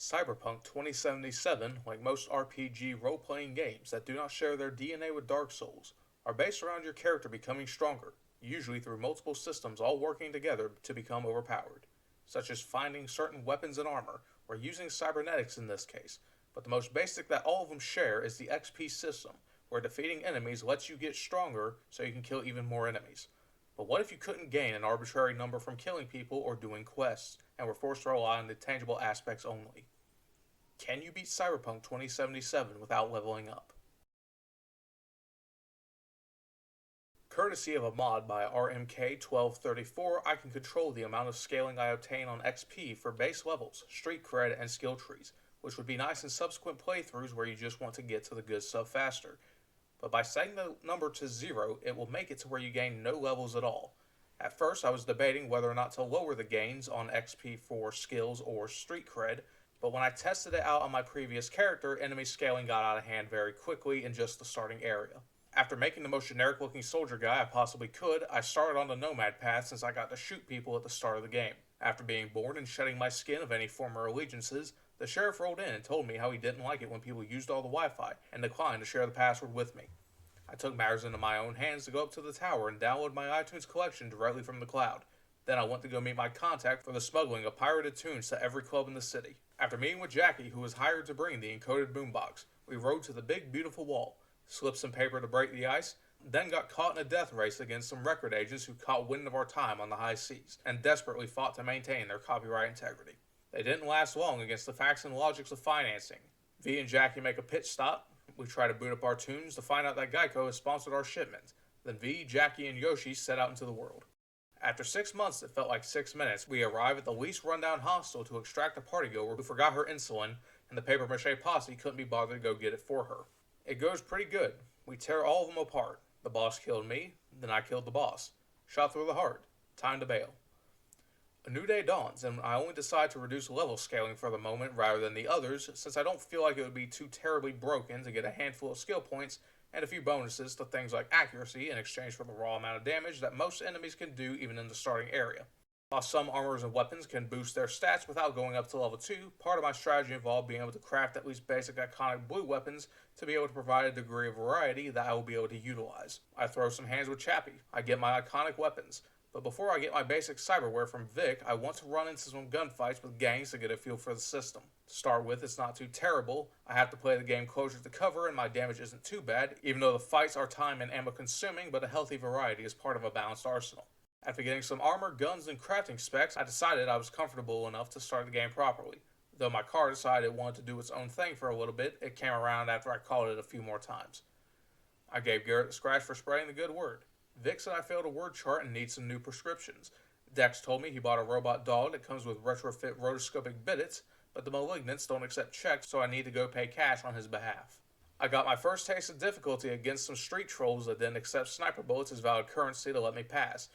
Cyberpunk 2077, like most RPG role-playing games that do not share their DNA with Dark Souls, are based around your character becoming stronger, usually through multiple systems all working together to become overpowered, such as finding certain weapons and armor, or using cybernetics in this case, but the most basic that all of them share is the XP system, where defeating enemies lets you get stronger so you can kill even more enemies. But what if you couldn't gain an arbitrary number from killing people or doing quests, and were forced to rely on the tangible aspects only? Can you beat Cyberpunk 2077 without leveling up? Courtesy of a mod by RMK1234, I can control the amount of scaling I obtain on XP for base levels, street cred, and skill trees, which would be nice in subsequent playthroughs where you just want to get to the good stuff faster. But by setting the number to 0, it will make it to where you gain no levels at all. At first, I was debating whether or not to lower the gains on XP for skills or street cred, but when I tested it out on my previous character, enemy scaling got out of hand very quickly in just the starting area. After making the most generic looking soldier guy I possibly could, I started on the Nomad path since I got to shoot people at the start of the game. After being bored and shedding my skin of any former allegiances, the sheriff rolled in and told me how he didn't like it when people used all the Wi-Fi and declined to share the password with me. I took matters into my own hands to go up to the tower and download my iTunes collection directly from the cloud. Then I went to go meet my contact for the smuggling of pirated tunes to every club in the city. After meeting with Jackie, who was hired to bring the encoded boombox, we rode to the big beautiful wall, slipped some paper to break the ice, then got caught in a death race against some record agents who caught wind of our time on the high seas, and desperately fought to maintain their copyright integrity. They didn't last long against the facts and logics of financing. V and Jackie make a pit stop. We try to boot up our tunes to find out that Geico has sponsored our shipment. Then V, Jackie, and Yoshi set out into the world. After 6 months that felt like 6 minutes, we arrive at the least rundown hostel to extract a partygoer who forgot her insulin, and the papier-mâché posse couldn't be bothered to go get it for her. It goes pretty good. We tear all of them apart. The boss killed me, then I killed the boss. Shot through the heart. Time to bail. A new day dawns, and I only decide to reduce level scaling for the moment rather than the others, since I don't feel like it would be too terribly broken to get a handful of skill points and a few bonuses to things like accuracy in exchange for the raw amount of damage that most enemies can do even in the starting area. While some armors and weapons can boost their stats without going up to level 2, part of my strategy involved being able to craft at least basic iconic blue weapons to be able to provide a degree of variety that I will be able to utilize. I throw some hands with Chappie, I get my iconic weapons, but before I get my basic cyberware from Vic, I want to run into some gunfights with gangs to get a feel for the system. To start with, it's not too terrible. I have to play the game closer to cover and my damage isn't too bad, even though the fights are time and ammo consuming, but a healthy variety is part of a balanced arsenal. After getting some armor, guns, and crafting specs, I decided I was comfortable enough to start the game properly. Though my car decided it wanted to do its own thing for a little bit, it came around after I called it a few more times. I gave Garrett the scratch for spreading the good word. Vic said I failed a word chart and need some new prescriptions. Dex told me he bought a robot dog that comes with retrofit rotoscopic bidets, but the malignants don't accept checks, so I need to go pay cash on his behalf. I got my first taste of difficulty against some street trolls that didn't accept sniper bullets as valid currency to let me pass.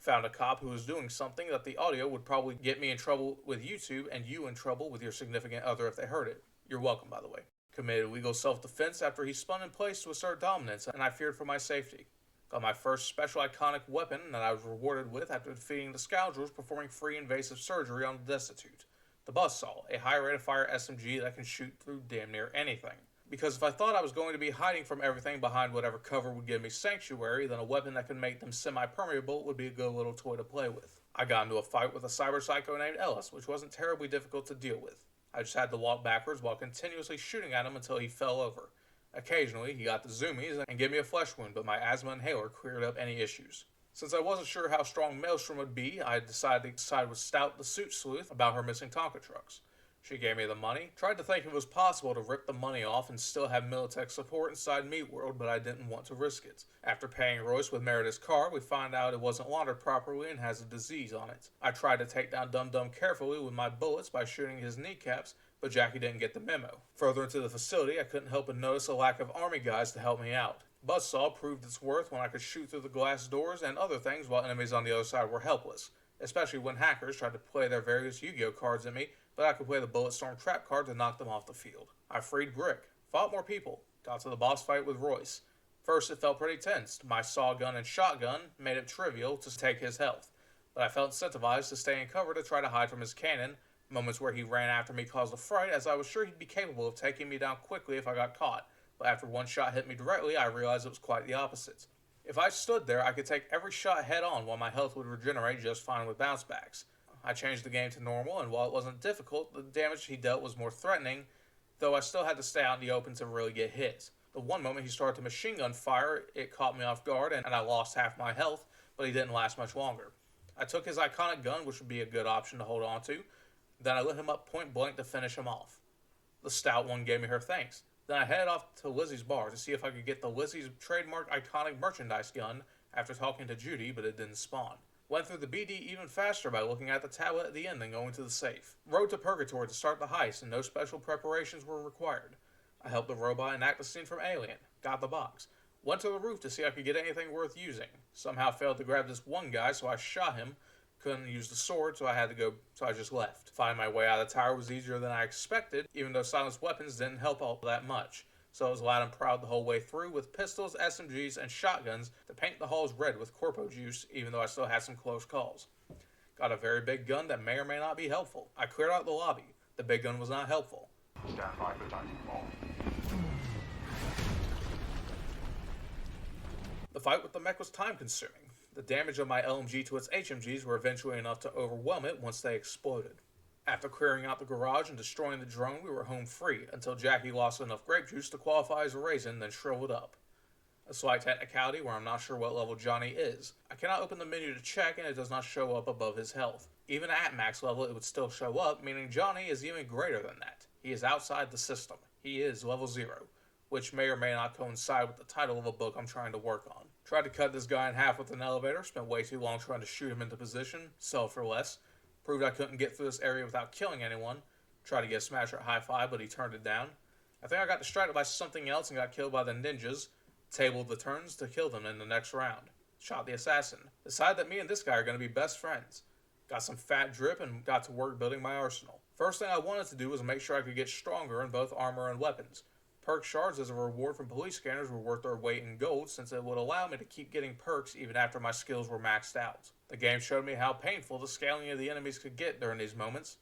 Found a cop who was doing something that the audio would probably get me in trouble with YouTube and you in trouble with your significant other if they heard it. You're welcome, by the way. Committed legal self-defense after he spun in place to assert dominance, and I feared for my safety. Got my first special iconic weapon that I was rewarded with after defeating the scoundrels performing free invasive surgery on the destitute. The Saul, a high rate of fire SMG that can shoot through damn near anything. Because if I thought I was going to be hiding from everything behind whatever cover would give me sanctuary, then a weapon that could make them semi-permeable would be a good little toy to play with. I got into a fight with a cyber psycho named Ellis, which wasn't terribly difficult to deal with. I just had to walk backwards while continuously shooting at him until he fell over. Occasionally, he got the zoomies and gave me a flesh wound, but my asthma inhaler cleared up any issues. Since I wasn't sure how strong Maelstrom would be, I decided to side with Stout the Suit Sleuth about her missing Tonka trucks. She gave me the money, tried to think it was possible to rip the money off and still have Militech support inside Meat World, but I didn't want to risk it. After paying Royce with Meredith's car, we find out it wasn't laundered properly and has a disease on it. I tried to take down Dum Dum carefully with my bullets by shooting his kneecaps, but Jackie didn't get the memo. Further into the facility, I couldn't help but notice a lack of army guys to help me out. Buzzsaw proved its worth when I could shoot through the glass doors and other things while enemies on the other side were helpless, especially when hackers tried to play their various Yu-Gi-Oh cards at me, but I could play the Bulletstorm trap card to knock them off the field. I freed Brick, fought more people, got to the boss fight with Royce. First it felt pretty tense. My saw gun and shotgun made it trivial to take his health, but I felt incentivized to stay in cover to try to hide from his cannon, Moments where he ran after me caused a fright, as I was sure he'd be capable of taking me down quickly if I got caught, but after one shot hit me directly, I realized it was quite the opposite. If I stood there, I could take every shot head on while my health would regenerate just fine with bounce backs. I changed the game to normal, and while it wasn't difficult, the damage he dealt was more threatening, though I still had to stay out in the open to really get hits. The one moment he started to machine gun fire, it caught me off guard, and I lost half my health, but he didn't last much longer. I took his iconic gun, which would be a good option to hold on to, then I lit him up point blank to finish him off. The stout one gave me her thanks. Then I headed off to Lizzie's bar to see if I could get the Lizzie's trademark iconic merchandise gun after talking to Judy, but it didn't spawn. Went through the BD even faster by looking at the tablet at the end and going to the safe. Rode to Purgatory to start the heist, and no special preparations were required. I helped the robot enact the scene from Alien, got the box, went to the roof to see if I could get anything worth using. Somehow failed to grab this one guy, so I shot him. Couldn't use the sword, so I just left. Finding my way out of the tower was easier than I expected, even though silenced weapons didn't help all that much. So I was loud and proud the whole way through with pistols, SMGs, and shotguns to paint the halls red with corpo juice, even though I still had some close calls. Got a very big gun that may or may not be helpful. I cleared out the lobby. The big gun was not helpful. Stand by for timing ball. The fight with the mech was time-consuming. The damage of my LMG to its HMGs were eventually enough to overwhelm it once they exploded. After clearing out the garage and destroying the drone, we were home free, until Jackie lost enough grape juice to qualify as a raisin, then shriveled up. A slight technicality where I'm not sure what level Johnny is. I cannot open the menu to check, and it does not show up above his health. Even at max level, it would still show up, meaning Johnny is even greater than that. He is outside the system. He is level 0, which may or may not coincide with the title of a book I'm trying to work on. Tried to cut this guy in half with an elevator, spent way too long trying to shoot him into position, sell for less. Proved I couldn't get through this area without killing anyone. Tried to get a smasher at high five, but he turned it down. I think I got distracted by something else and got killed by the ninjas. Tabled the turns to kill them in the next round. Shot the assassin. Decided that me and this guy are going to be best friends. Got some fat drip and got to work building my arsenal. First thing I wanted to do was make sure I could get stronger in both armor and weapons. Perk shards as a reward from police scanners were worth their weight in gold, since it would allow me to keep getting perks even after my skills were maxed out. The game showed me how painful the scaling of the enemies could get during these moments.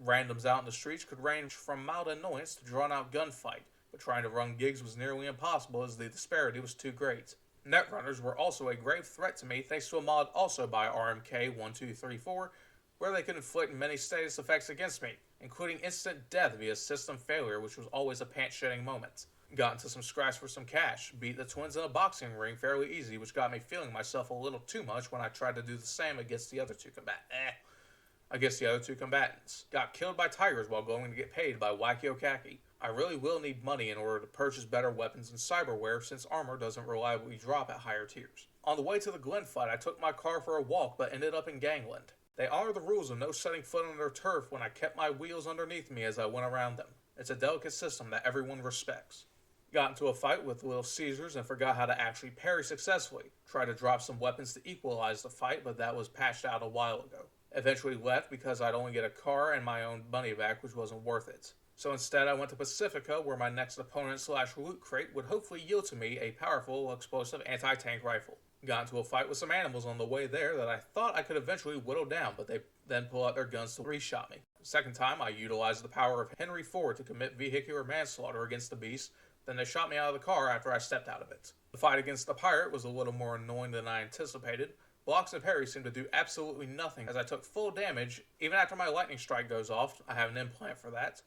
Randoms out in the streets could range from mild annoyance to drawn out gunfight, but trying to run gigs was nearly impossible as the disparity was too great. Netrunners were also a grave threat to me thanks to a mod also by RMK1234, where they could inflict many status effects against me, including instant death via system failure, which was always a pants-shedding moment. Got into some scraps for some cash, beat the twins in a boxing ring fairly easy, which got me feeling myself a little too much when I tried to do the same against the other two combatants. Got killed by tigers while going to get paid by Wacky Okaki. I really will need money in order to purchase better weapons and cyberware, since armor doesn't reliably drop at higher tiers. On the way to the Glen fight, I took my car for a walk but ended up in Gangland. They honor the rules of no setting foot on their turf when I kept my wheels underneath me as I went around them. It's a delicate system that everyone respects. Got into a fight with Little Caesars and forgot how to actually parry successfully. Tried to drop some weapons to equalize the fight, but that was patched out a while ago. Eventually left because I'd only get a car and my own money back, which wasn't worth it. So instead I went to Pacifica, where my next opponent/loot crate would hopefully yield to me a powerful, explosive anti-tank rifle. Got into a fight with some animals on the way there that I thought I could eventually whittle down, but they then pull out their guns to re-shot me. Second time, I utilized the power of Henry Ford to commit vehicular manslaughter against the beast, then they shot me out of the car after I stepped out of it. The fight against the pirate was a little more annoying than I anticipated. Blocks and parries seemed to do absolutely nothing as I took full damage. Even after my lightning strike goes off, I have an implant for that.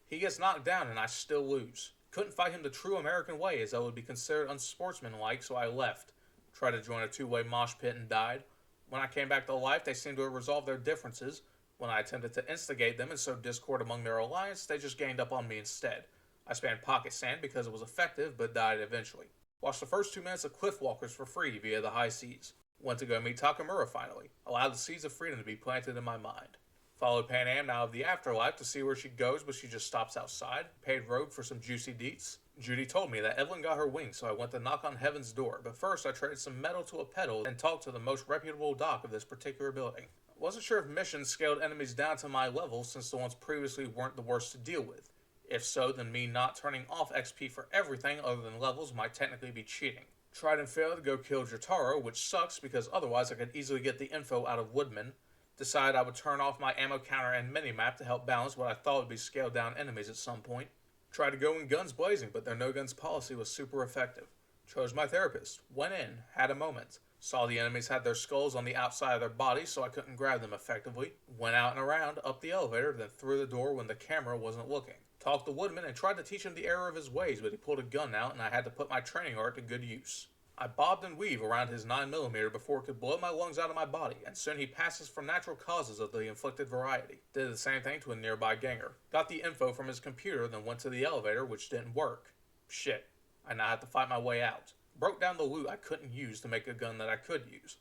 He gets knocked down and I still lose. Couldn't fight him the true American way, as that would be considered unsportsmanlike, so I left. Tried to join a two-way mosh pit and died. When I came back to life, they seemed to have resolved their differences. When I attempted to instigate them and sow discord among their alliance, they just ganged up on me instead. I spammed pocket sand because it was effective, but died eventually. Watched the first 2 minutes of Cliffwalkers for free via the high seas. Went to go meet Takamura finally. Allowed the seeds of freedom to be planted in my mind. Followed Pan Am now of the afterlife to see where she goes, but she just stops outside. Paid road for some juicy deets. Judy told me that Evelyn got her wings, so I went to knock on heaven's door, but first I traded some metal to a pedal and talked to the most reputable doc of this particular building. Wasn't sure if missions scaled enemies down to my level, since the ones previously weren't the worst to deal with. If so, then me not turning off XP for everything other than levels might technically be cheating. Tried and failed to go kill Jotaro, which sucks because otherwise I could easily get the info out of Woodman. Decided I would turn off my ammo counter and minimap to help balance what I thought would be scaled down enemies at some point. Tried to go in guns blazing, but their no guns policy was super effective. Chose my therapist, went in, had a moment. Saw the enemies had their skulls on the outside of their bodies, so I couldn't grab them effectively. Went out and around, up the elevator, then through the door when the camera wasn't looking. Talked to Woodman and tried to teach him the error of his ways, but he pulled a gun out and I had to put my training art to good use. I bobbed and weaved around his 9mm before it could blow my lungs out of my body, and soon he passes for natural causes of the inflicted variety. Did the same thing to a nearby ganger. Got the info from his computer, then went to the elevator, which didn't work. Shit. I now had to fight my way out. Broke down the loot I couldn't use to make a gun that I could use.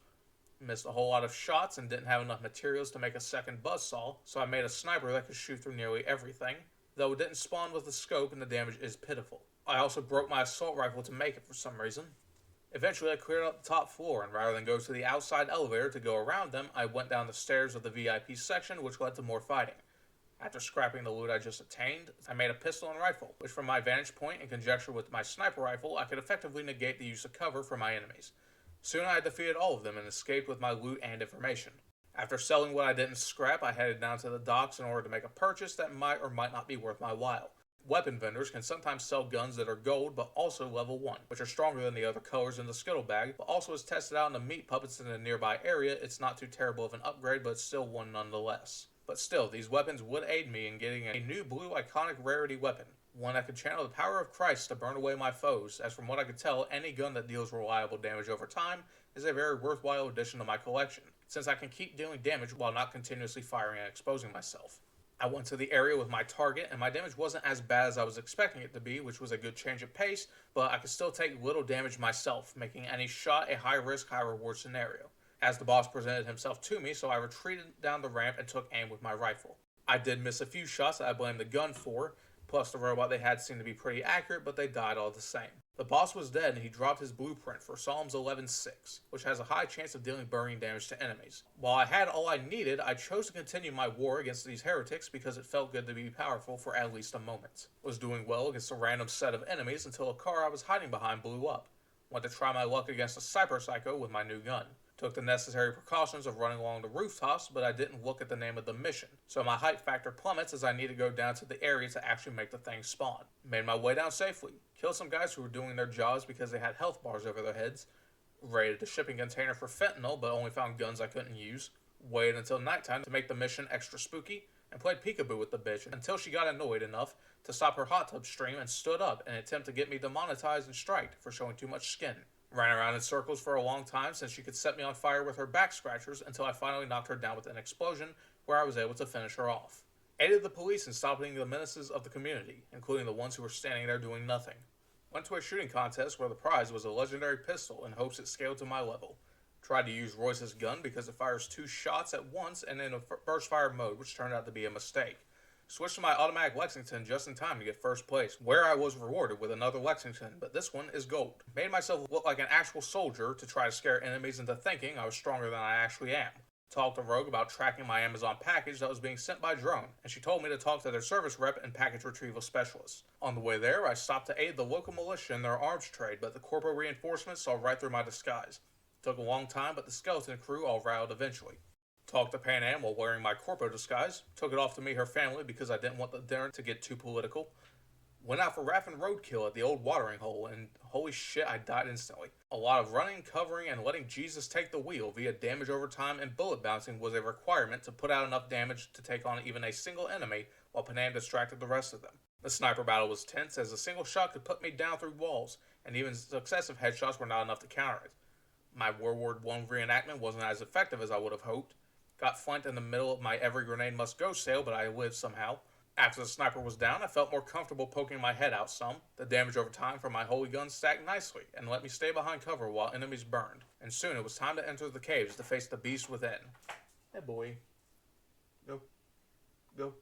Missed a whole lot of shots and didn't have enough materials to make a second buzzsaw, so I made a sniper that could shoot through nearly everything, though it didn't spawn with the scope and the damage is pitiful. I also broke my assault rifle to make it for some reason. Eventually I cleared out the top floor, and rather than go to the outside elevator to go around them, I went down the stairs of the VIP section, which led to more fighting. After scrapping the loot I just obtained, I made a pistol and rifle, which from my vantage point in conjunction with my sniper rifle, I could effectively negate the use of cover for my enemies. Soon I had defeated all of them and escaped with my loot and information. After selling what I didn't scrap, I headed down to the docks in order to make a purchase that might or might not be worth my while. Weapon vendors can sometimes sell guns that are gold but also level 1, which are stronger than the other colors in the Skittle bag, but also is tested out in the meat puppets in a nearby area. It's not too terrible of an upgrade, but it's still one nonetheless. But still, these weapons would aid me in getting a new blue iconic rarity weapon, one that could channel the power of Christ to burn away my foes, as from what I could tell, any gun that deals reliable damage over time is a very worthwhile addition to my collection, since I can keep dealing damage while not continuously firing and exposing myself. I went to the area with my target, and my damage wasn't as bad as I was expecting it to be, which was a good change of pace, but I could still take little damage myself, making any shot a high-risk, high-reward scenario. As the boss presented himself to me, so I retreated down the ramp and took aim with my rifle. I did miss a few shots that I blamed the gun for, plus the robot they had seemed to be pretty accurate, but they died all the same. The boss was dead and he dropped his blueprint for Psalms 11:6, which has a high chance of dealing burning damage to enemies. While I had all I needed, I chose to continue my war against these heretics because it felt good to be powerful for at least a moment. Was doing well against a random set of enemies until a car I was hiding behind blew up. Went to try my luck against a cyber psycho with my new gun. Took the necessary precautions of running along the rooftops, but I didn't look at the name of the mission, so my height factor plummets as I need to go down to the area to actually make the thing spawn. Made my way down safely, killed some guys who were doing their jobs because they had health bars over their heads, raided a shipping container for fentanyl but only found guns I couldn't use, waited until nighttime to make the mission extra spooky, and played peekaboo with the bitch until she got annoyed enough to stop her hot tub stream and stood up in an attempt to get me demonetized and striked for showing too much skin. Ran around in circles for a long time since she could set me on fire with her back scratchers until I finally knocked her down with an explosion where I was able to finish her off. Aided the police in stopping the menaces of the community, including the ones who were standing there doing nothing. Went to a shooting contest where the prize was a legendary pistol in hopes it scaled to my level. Tried to use Royce's gun because it fires 2 shots at once and in a burst fire mode, which turned out to be a mistake. Switched to my automatic Lexington just in time to get first place, where I was rewarded with another Lexington, but this one is gold. Made myself look like an actual soldier to try to scare enemies into thinking I was stronger than I actually am. Talked to Rogue about tracking my Amazon package that was being sent by drone, and she told me to talk to their service rep and package retrieval specialist. On the way there, I stopped to aid the local militia in their arms trade, but the corporal reinforcements saw right through my disguise. Took a long time, but the skeleton crew all riled eventually. Talked to Pan Am while wearing my corpo disguise. Took it off to meet her family because I didn't want the dinner to get too political. Went out for Raffin Roadkill at the old watering hole, and holy shit, I died instantly. A lot of running, covering, and letting Jesus take the wheel via damage over time and bullet bouncing was a requirement to put out enough damage to take on even a single enemy while Pan Am distracted the rest of them. The sniper battle was tense as a single shot could put me down through walls, and even successive headshots were not enough to counter it. My World War I reenactment wasn't as effective as I would have hoped. Got flanked in the middle of my every grenade must go sale, but I lived somehow. After the sniper was down, I felt more comfortable poking my head out some. The damage over time from my holy gun stacked nicely, and let me stay behind cover while enemies burned. And soon it was time to enter the caves to face the beast within. Hey boy. Go. Go.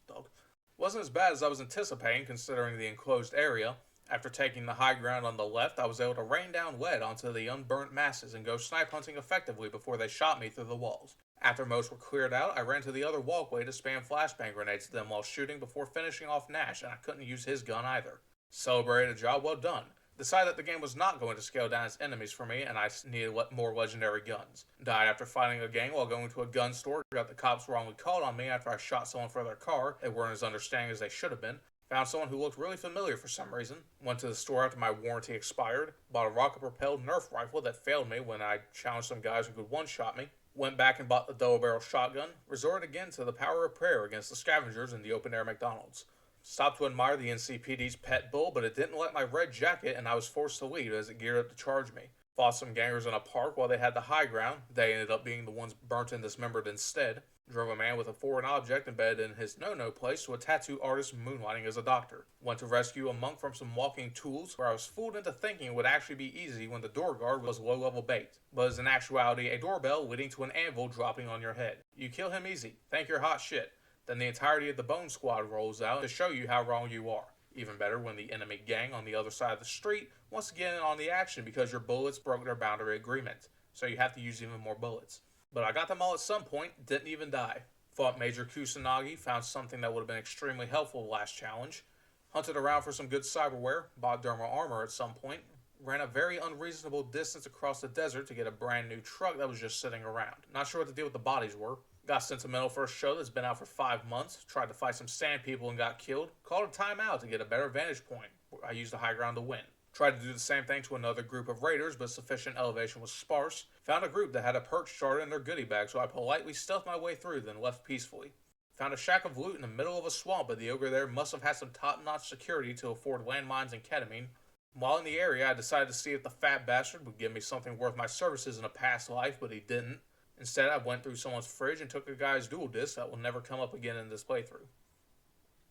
Dog. Wasn't as bad as I was anticipating considering the enclosed area. After taking the high ground on the left, I was able to rain down lead onto the unburnt masses and go snipe hunting effectively before they shot me through the walls. After most were cleared out, I ran to the other walkway to spam flashbang grenades at them while shooting before finishing off Nash, and I couldn't use his gun either. Celebrated a job well done. Decided that the game was not going to scale down its enemies for me, and I needed more legendary guns. Died after fighting a gang while going to a gun store. Got the cops wrongly called on me after I shot someone for their car. They weren't as understanding as they should have been. Found someone who looked really familiar for some reason. Went to the store after my warranty expired. Bought a rocket-propelled Nerf rifle that failed me when I challenged some guys who could one-shot me. Went back and bought the double-barrel shotgun. Resorted again to the power of prayer against the scavengers in the open-air McDonald's. Stopped to admire the NCPD's pet bull, but it didn't like my red jacket and I was forced to leave as it geared up to charge me. Fought some gangers in a park while they had the high ground. They ended up being the ones burnt and dismembered instead. Drove a man with a foreign object embedded in his no-no place to a tattoo artist moonlighting as a doctor. Went to rescue a monk from some walking tools where I was fooled into thinking it would actually be easy when the door guard was low-level bait, but is in actuality a doorbell leading to an anvil dropping on your head. You kill him easy. Thank your hot shit. Then the entirety of the Bone Squad rolls out to show you how wrong you are. Even better when the enemy gang on the other side of the street wants to get in on the action because your bullets broke their boundary agreement, so you have to use even more bullets. But I got them all at some point, didn't even die. Fought Major Kusanagi, found something that would have been extremely helpful last challenge. Hunted around for some good cyberware, bought dermal armor at some point. Ran a very unreasonable distance across the desert to get a brand new truck that was just sitting around. Not sure what the deal with the bodies were. Got sentimental for a show that's been out for 5 months. Tried to fight some sand people and got killed. Called a timeout to get a better vantage point. I used the high ground to win. Tried to do the same thing to another group of raiders, but sufficient elevation was sparse. Found a group that had a perch starter in their goodie bag, so I politely stealthed my way through, then left peacefully. Found a shack of loot in the middle of a swamp, but the ogre there must have had some top-notch security to afford landmines and ketamine. While in the area, I decided to see if the fat bastard would give me something worth my services in a past life, but he didn't. Instead, I went through someone's fridge and took a guy's dual disc that will never come up again in this playthrough.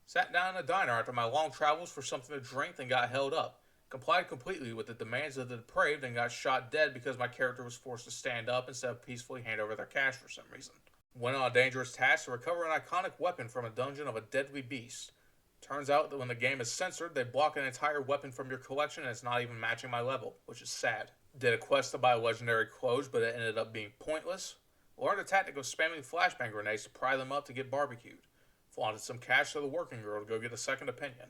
Sat down in a diner after my long travels for something to drink, then got held up. Complied completely with the demands of the depraved and got shot dead because my character was forced to stand up instead of peacefully hand over their cash for some reason. Went on a dangerous task to recover an iconic weapon from a dungeon of a deadly beast. Turns out that when the game is censored, they block an entire weapon from your collection and it's not even matching my level, which is sad. Did a quest to buy legendary clothes, but it ended up being pointless. Learned a tactic of spamming flashbang grenades to pry them up to get barbecued. Flaunted some cash to the working girl to go get a second opinion.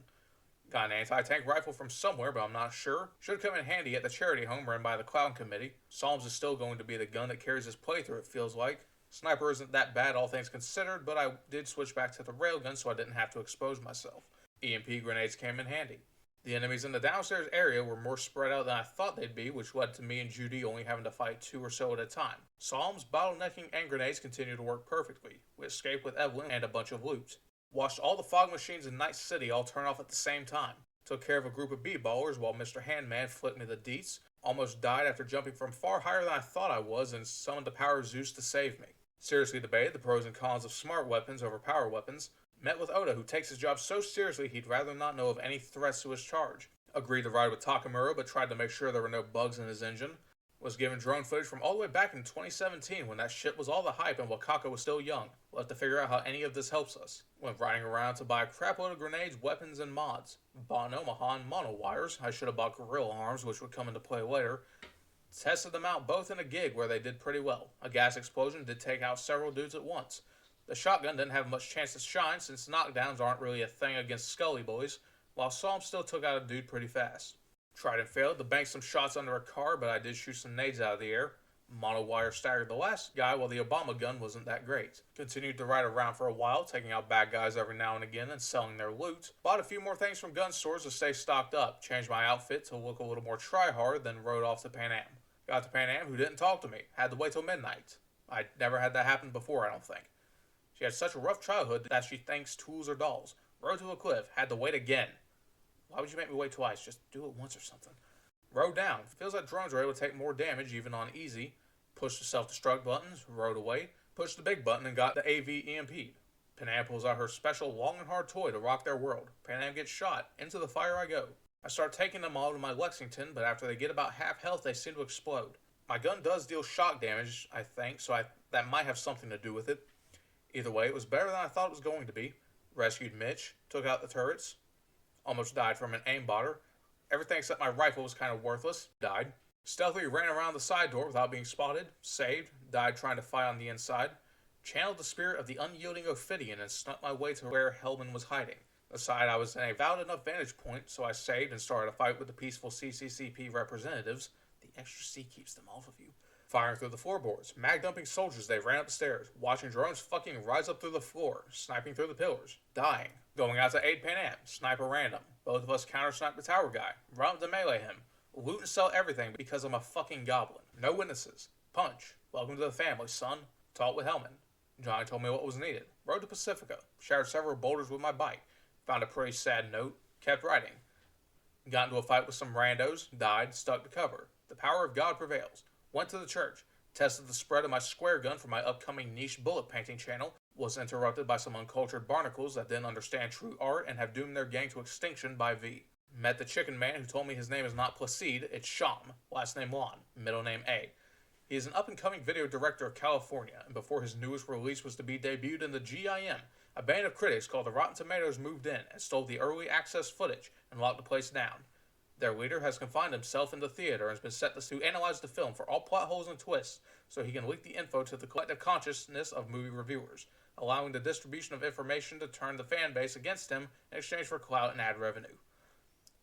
Got an anti-tank rifle from somewhere, but I'm not sure. Should come in handy at the charity home run by the Clown Committee. Psalms is still going to be the gun that carries this playthrough, it feels like. Sniper isn't that bad, all things considered, but I did switch back to the railgun so I didn't have to expose myself. EMP grenades came in handy. The enemies in the downstairs area were more spread out than I thought they'd be, which led to me and Judy only having to fight 2 or so at a time. Psalms, bottlenecking, and grenades continued to work perfectly. We escaped with Evelyn and a bunch of loot. Watched all the fog machines in Night City all turn off at the same time. Took care of a group of b-ballers while Mr. Handman flipped me the deets. Almost died after jumping from far higher than I thought I was and summoned the power of Zeus to save me. Seriously debated the pros and cons of smart weapons over power weapons. Met with Oda, who takes his job so seriously he'd rather not know of any threats to his charge. Agreed to ride with Takamura, but tried to make sure there were no bugs in his engine. Was given drone footage from all the way back in 2017 when that shit was all the hype and Wakaka was still young. We'll have to figure out how any of this helps us. Went riding around to buy a crapload of grenades, weapons, and mods. Bought an Omaha and mono wires. I should have bought gorilla arms, which would come into play later. Tested them out both in a gig where they did pretty well. A gas explosion did take out several dudes at once. The shotgun didn't have much chance to shine since knockdowns aren't really a thing against Scully boys, while Saul still took out a dude pretty fast. Tried and failed to bank some shots under a car, but I did shoot some nades out of the air. Monowire staggered the last guy while the Obama gun wasn't that great. Continued to ride around for a while, taking out bad guys every now and again and selling their loot. Bought a few more things from gun stores to stay stocked up. Changed my outfit to look a little more try-hard, then rode off to Pan Am. Got to Pan Am, who didn't talk to me. Had to wait till midnight. I'd never had that happen before, I don't think. She had such a rough childhood that she thinks tools are dolls. Rode to a cliff. Had to wait again. Why would you make me wait twice? Just do it once or something. Rode down. Feels like drones are able to take more damage even on easy. Pushed the self-destruct buttons. Rode away. Pushed the big button and got the AV EMP'd. Panam pulls out her special long and hard toy to rock their world. Panam gets shot. Into the fire I go. I start taking them all to my Lexington, but after they get about half health, they seem to explode. My gun does deal shock damage, I think, so that might have something to do with it. Either way, it was better than I thought it was going to be. Rescued Mitch. Took out the turrets. Almost died from an aimbotter. Everything except my rifle was kind of worthless. Died. Stealthily ran around the side door without being spotted. Saved. Died trying to fight on the inside. Channeled the spirit of the unyielding Ophidian and snuck my way to where Hellman was hiding. The side I was in a valid enough vantage point, so I saved and started a fight with the peaceful CCCP representatives. The extra C keeps them off of you. Firing through the floorboards, mag dumping soldiers, they ran up the stairs, watching drones fucking rise up through the floor, sniping through the pillars, dying, going out to aid Pan Am, sniper random. Both of us counter-sniped the tower guy, run up to melee him, loot and sell everything because I'm a fucking goblin. No witnesses. Punch. Welcome to the family, son. Talk with Hellman. Johnny told me what was needed. Rode to Pacifica, shattered several boulders with my bike, found a pretty sad note, kept writing. Got into a fight with some randos, died, stuck to cover. The power of God prevails. Went to the church, tested the spread of my square gun for my upcoming niche bullet painting channel, was interrupted by some uncultured barnacles that didn't understand true art and have doomed their gang to extinction by V. Met the chicken man who told me his name is not Placide, it's Sham, last name Lon, middle name A. He is an up-and-coming video director of California, and before his newest release was to be debuted in the GIM, a band of critics called the Rotten Tomatoes moved in and stole the early access footage and locked the place down. Their leader has confined himself in the theater and has been set to analyze the film for all plot holes and twists so he can leak the info to the collective consciousness of movie reviewers, allowing the distribution of information to turn the fan base against him in exchange for clout and ad revenue.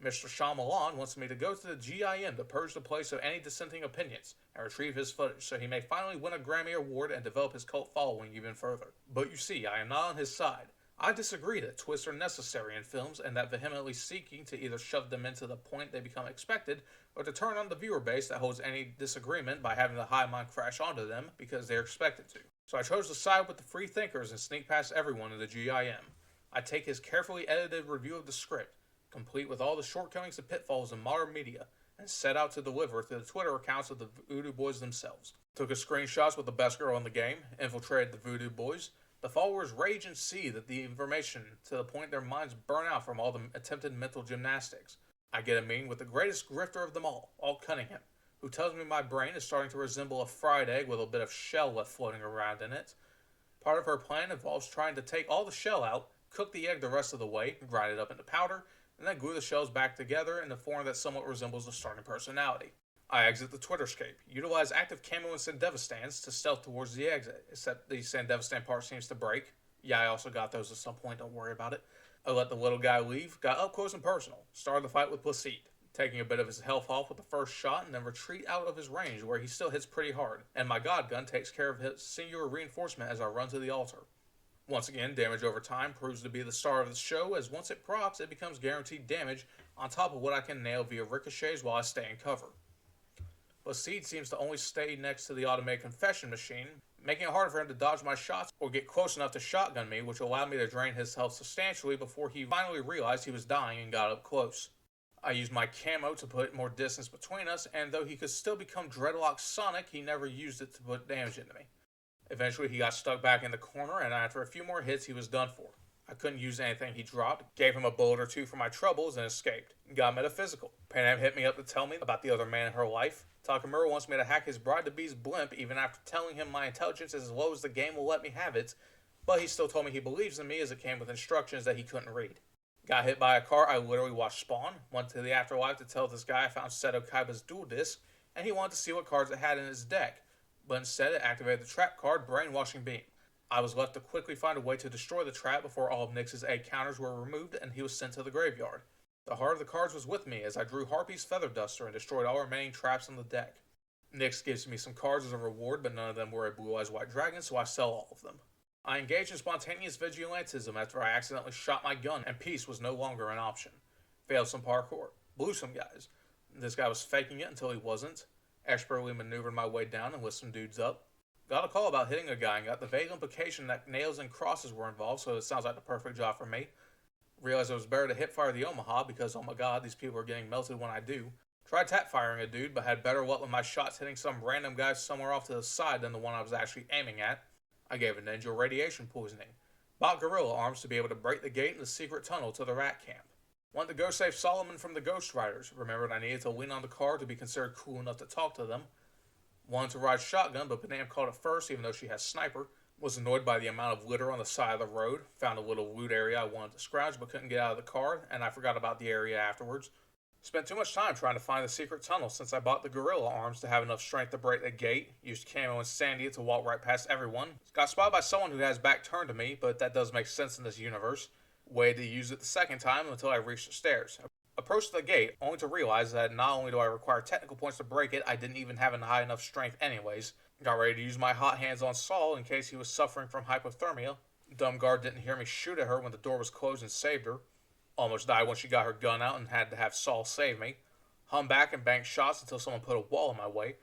Mr. Shyamalan wants me to go to the GIM to purge the place of any dissenting opinions and retrieve his footage so he may finally win a Grammy Award and develop his cult following even further. But you see, I am not on his side. I disagree that twists are necessary in films and that vehemently seeking to either shove them into the point they become expected or to turn on the viewer base that holds any disagreement by having the hive mind crash onto them because they're expected to. So I chose to side with the free thinkers and sneak past everyone in the GIM. I take his carefully edited review of the script, complete with all the shortcomings and pitfalls in modern media, and set out to deliver to the Twitter accounts of the Voodoo Boys themselves. Took a screenshots with the best girl in the game, infiltrated the Voodoo Boys. The followers rage and see that the information to the point their minds burn out from all the attempted mental gymnastics. I get a meeting with the greatest grifter of them all, Alt Cunningham, who tells me my brain is starting to resemble a fried egg with a bit of shell left floating around in it. Part of her plan involves trying to take all the shell out, cook the egg the rest of the way, grind it up into powder, and then glue the shells back together in a form that somewhat resembles a starting personality. I exit the Twitterscape, utilize active camo and Sandevastans to stealth towards the exit, except the Sandevastan part seems to break. Yeah, I also got those at some point, don't worry about it. I let the little guy leave, got up close and personal, started the fight with Placide, taking a bit of his health off with the first shot and then retreat out of his range where he still hits pretty hard, and my God gun takes care of his singular reinforcement as I run to the altar. Once again, damage over time proves to be the star of the show, as once it procs, it becomes guaranteed damage on top of what I can nail via ricochets while I stay in cover. Placide seems to only stay next to the automated confession machine, making it hard for him to dodge my shots or get close enough to shotgun me, which allowed me to drain his health substantially before he finally realized he was dying and got up close. I used my camo to put more distance between us, and though he could still become Dreadlock Sonic, he never used it to put damage into me. Eventually he got stuck back in the corner, and after a few more hits he was done for. I couldn't use anything he dropped, gave him a bullet or two for my troubles, and escaped. Got metaphysical. Pan Am hit me up to tell me about the other man in her life. Takamura wants me to hack his bride-to-be's blimp even after telling him my intelligence is as low as the game will let me have it, but he still told me he believes in me as it came with instructions that he couldn't read. Got hit by a car I literally watched spawn, went to the afterlife to tell this guy I found Seto Kaiba's dual disc, and he wanted to see what cards it had in his deck, but instead it activated the trap card Brainwashing Beam. I was left to quickly find a way to destroy the trap before all of Nyx's egg counters were removed and he was sent to the graveyard. The heart of the cards was with me as I drew Harpy's Feather Duster and destroyed all remaining traps on the deck. Nyx gives me some cards as a reward, but none of them were a Blue Eyes White Dragon, so I sell all of them. I engaged in spontaneous vigilantism after I accidentally shot my gun and peace was no longer an option. Failed some parkour. Blew some guys. This guy was faking it until he wasn't. Expertly maneuvered my way down and lit some dudes up. Got a call about hitting a guy and got the vague implication that nails and crosses were involved, so it sounds like the perfect job for me. Realized it was better to hip fire the Omaha because, oh my god, these people are getting melted when I do. Tried tap firing a dude, but had better luck with my shots hitting some random guy somewhere off to the side than the one I was actually aiming at. I gave a ninja radiation poisoning. Bought gorilla arms to be able to break the gate in the secret tunnel to the rat camp. Wanted to go save Solomon from the Ghost Riders. Remembered I needed to lean on the car to be considered cool enough to talk to them. Wanted to ride shotgun, but Panam called it first even though she has sniper. Was annoyed by the amount of litter on the side of the road. Found a little loot area I wanted to scrounge but couldn't get out of the car, and I forgot about the area afterwards. Spent too much time trying to find the secret tunnel since I bought the gorilla arms to have enough strength to break the gate. Used camo and Sandia to walk right past everyone. Got spotted by someone who has back turned to me, but that does make sense in this universe. Waited to use it the second time until I reached the stairs. Approached the gate, only to realize that not only do I require technical points to break it, I didn't even have a high enough strength anyways. Got ready to use my hot hands on Saul in case he was suffering from hypothermia. Dumb guard didn't hear me shoot at her when the door was closed and saved her. Almost died when she got her gun out and had to have Saul save me. Hung back and banked shots until someone put a wall in my way.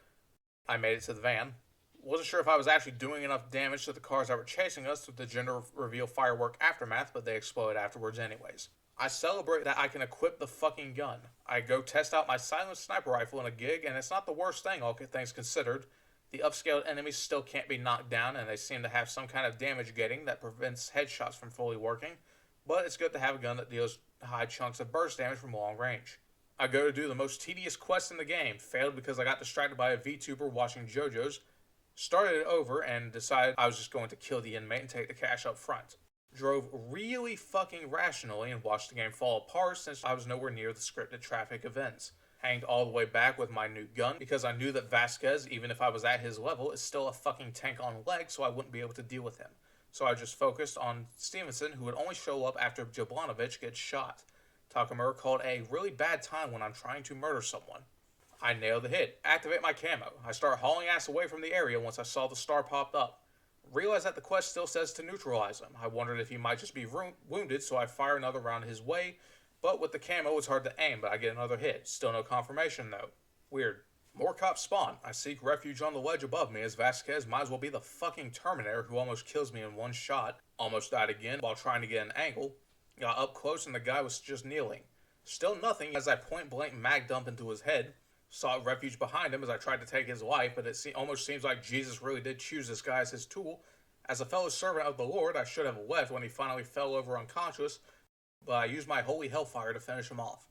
I made it to the van. Wasn't sure if I was actually doing enough damage to the cars that were chasing us with the gender reveal firework aftermath, but they exploded afterwards anyways. I celebrate that I can equip the fucking gun. I go test out my silenced sniper rifle in a gig, and it's not the worst thing, all things considered. The upscaled enemies still can't be knocked down, and they seem to have some kind of damage gating that prevents headshots from fully working, but it's good to have a gun that deals high chunks of burst damage from long range. I go to do the most tedious quest in the game, failed because I got distracted by a VTuber watching JoJo's, started it over, and decided I was just going to kill the inmate and take the cash up front. Drove really fucking rationally and watched the game fall apart since I was nowhere near the scripted traffic events. Hanged all the way back with my new gun because I knew that Vasquez, even if I was at his level, is still a fucking tank on legs, so I wouldn't be able to deal with him. So I just focused on Stevenson, who would only show up after Jablanovic gets shot. Takamura called a really bad time when I'm trying to murder someone. I nailed the hit. Activate my camo. I start hauling ass away from the area once I saw the star popped up. Realized that the quest still says to neutralize him. I wondered if he might just be wounded, so I fire another round his way. But with the camo, it's hard to aim, but I get another hit. Still no confirmation, though. Weird. More cops spawn. I seek refuge on the ledge above me as Vasquez might as well be the fucking Terminator who almost kills me in one shot. Almost died again while trying to get an angle. Got up close and the guy was just kneeling. Still nothing as I point blank mag dump into his head. Sought refuge behind him as I tried to take his life, but it almost seems like Jesus really did choose this guy as his tool. As a fellow servant of the Lord, I should have left when he finally fell over unconscious, but I used my holy hellfire to finish him off.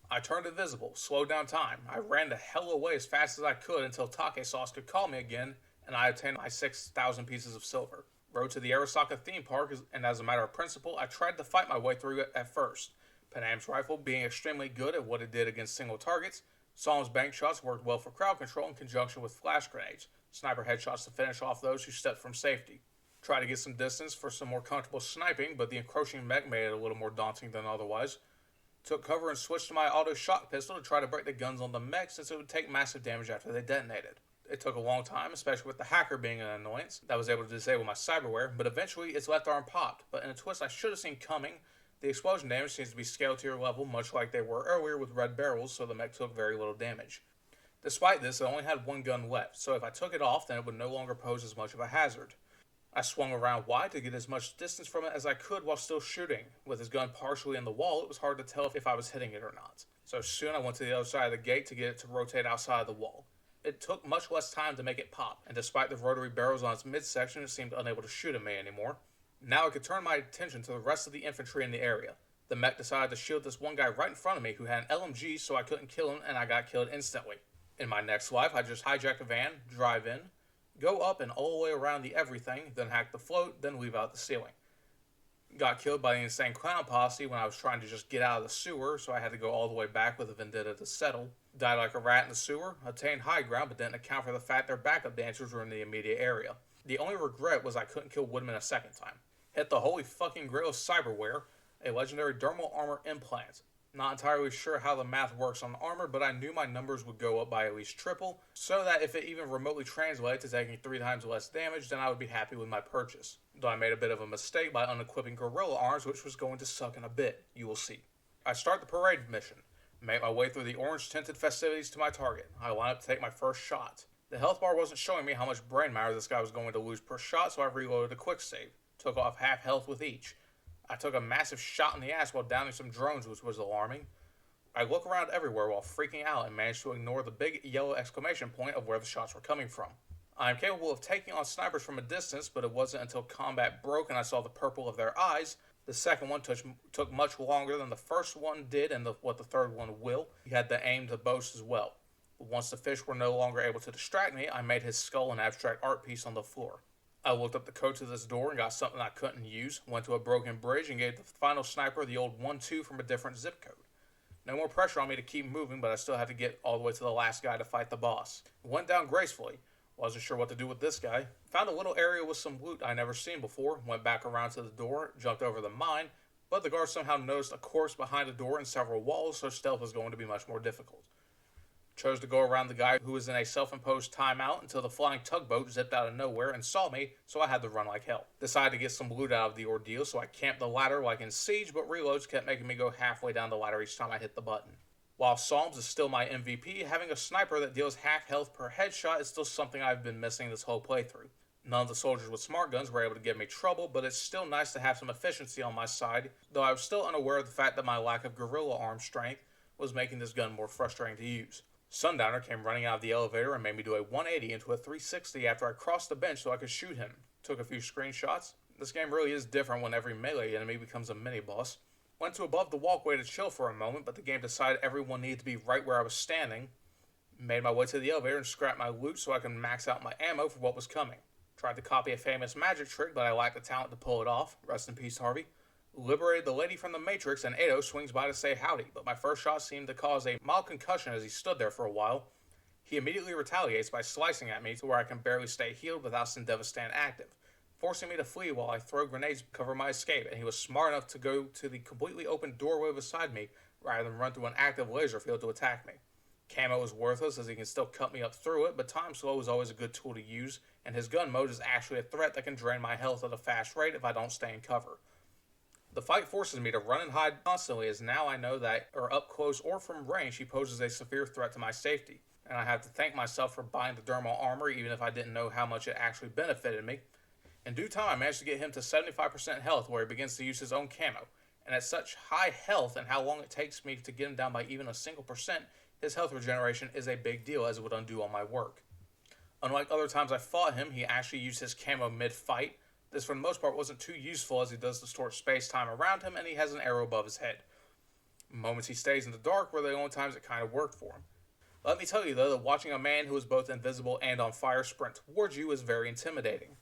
I turned invisible, slowed down time. I ran the hell away as fast as I could until Take Sauce could call me again, and I obtained my 6,000 pieces of silver. Rode to the Arasaka theme park, and as a matter of principle, I tried to fight my way through it at first. Panam's rifle being extremely good at what it did against single targets, Saul's bank shots worked well for crowd control in conjunction with flash grenades, sniper headshots to finish off those who stepped from safety. Tried to get some distance for some more comfortable sniping, but the encroaching mech made it a little more daunting than otherwise. Took cover and switched to my auto shock pistol to try to break the guns on the mech since it would take massive damage after they detonated. It took a long time, especially with the hacker being an annoyance that was able to disable my cyberware, but eventually its left arm popped, but in a twist I should have seen coming. The explosion damage seems to be scaled to your level, much like they were earlier with red barrels, so the mech took very little damage. Despite this, it only had one gun left, so if I took it off, then it would no longer pose as much of a hazard. I swung around wide to get as much distance from it as I could while still shooting. With his gun partially in the wall, it was hard to tell if I was hitting it or not. So soon I went to the other side of the gate to get it to rotate outside of the wall. It took much less time to make it pop, and despite the rotary barrels on its midsection, it seemed unable to shoot at me anymore. Now I could turn my attention to the rest of the infantry in the area. The mech decided to shield this one guy right in front of me who had an LMG, so I couldn't kill him, and I got killed instantly. In my next life, I just hijack a van, drive in, go up and all the way around the everything, then hack the float, then leave out the ceiling. Got killed by the insane clown posse when I was trying to just get out of the sewer, so I had to go all the way back with a vendetta to settle. Died like a rat in the sewer, obtained high ground, but didn't account for the fact their backup dancers were in the immediate area. The only regret was I couldn't kill Woodman a second time. Hit the holy fucking grail of cyberware, a legendary dermal armor implant. Not entirely sure how the math works on the armor, but I knew my numbers would go up by at least triple, so that if it even remotely translated to taking 3 times less damage, then I would be happy with my purchase. Though I made a bit of a mistake by unequipping gorilla arms, which was going to suck in a bit. You will see. I start the parade mission. Make my way through the orange-tinted festivities to my target. I line up to take my first shot. The health bar wasn't showing me how much brain matter this guy was going to lose per shot, so I reloaded a quick save. Took off half health with each. I took a massive shot in the ass while downing some drones, which was alarming. I look around everywhere while freaking out and managed to ignore the big yellow exclamation point of where the shots were coming from. I am capable of taking on snipers from a distance, but it wasn't until combat broke and I saw the purple of their eyes. The second one took much longer than the first one did, and what the third one will. He had the aim to boast as well. But once the fish were no longer able to distract me, I made his skull an abstract art piece on the floor. I looked up the code to this door and got something I couldn't use, went to a broken bridge and gave the final sniper the old 1-2 from a different zip code. No more pressure on me to keep moving, but I still had to get all the way to the last guy to fight the boss. It went down gracefully. Wasn't sure what to do with this guy. Found a little area with some loot I never seen before, went back around to the door, jumped over the mine, but the guards somehow noticed a corpse behind a door and several walls, so stealth was going to be much more difficult. Chose to go around the guy who was in a self-imposed timeout until the flying tugboat zipped out of nowhere and saw me, so I had to run like hell. Decided to get some loot out of the ordeal, so I camped the ladder like in Siege, but reloads kept making me go halfway down the ladder each time I hit the button. While Psalms is still my MVP, having a sniper that deals half health per headshot is still something I've been missing this whole playthrough. None of the soldiers with smart guns were able to give me trouble, but it's still nice to have some efficiency on my side, though I was still unaware of the fact that my lack of gorilla arm strength was making this gun more frustrating to use. Sundowner came running out of the elevator and made me do a 180 into a 360 after I crossed the bench so I could shoot him. Took a few screenshots. This game really is different when every melee enemy becomes a mini-boss. Went to above the walkway to chill for a moment, but the game decided everyone needed to be right where I was standing. Made my way to the elevator and scrapped my loot so I could max out my ammo for what was coming. Tried to copy a famous magic trick, but I lacked the talent to pull it off. Rest in peace, Harvey. Liberated the lady from the Matrix, and Edo swings by to say howdy, but my first shot seemed to cause a mild concussion as he stood there for a while. He immediately retaliates by slicing at me to where I can barely stay healed without Sindevastan active, forcing me to flee while I throw grenades to cover my escape, and he was smart enough to go to the completely open doorway beside me rather than run through an active laser field to attack me. Camo is worthless as he can still cut me up through it, but time slow is always a good tool to use, and his gun mode is actually a threat that can drain my health at a fast rate if I don't stay in cover. The fight forces me to run and hide constantly as now I know that, or up close or from range, he poses a severe threat to my safety, and I have to thank myself for buying the dermal armor even if I didn't know how much it actually benefited me. In due time I managed to get him to 75% health where he begins to use his own camo, and at such high health and how long it takes me to get him down by even a single percent, his health regeneration is a big deal as it would undo all my work. Unlike other times I fought him, he actually used his camo mid-fight. This for the most part wasn't too useful as he does distort space-time around him and he has an arrow above his head. Moments he stays in the dark were the only times it kind of worked for him. Let me tell you though that watching a man who is both invisible and on fire sprint towards you is very intimidating.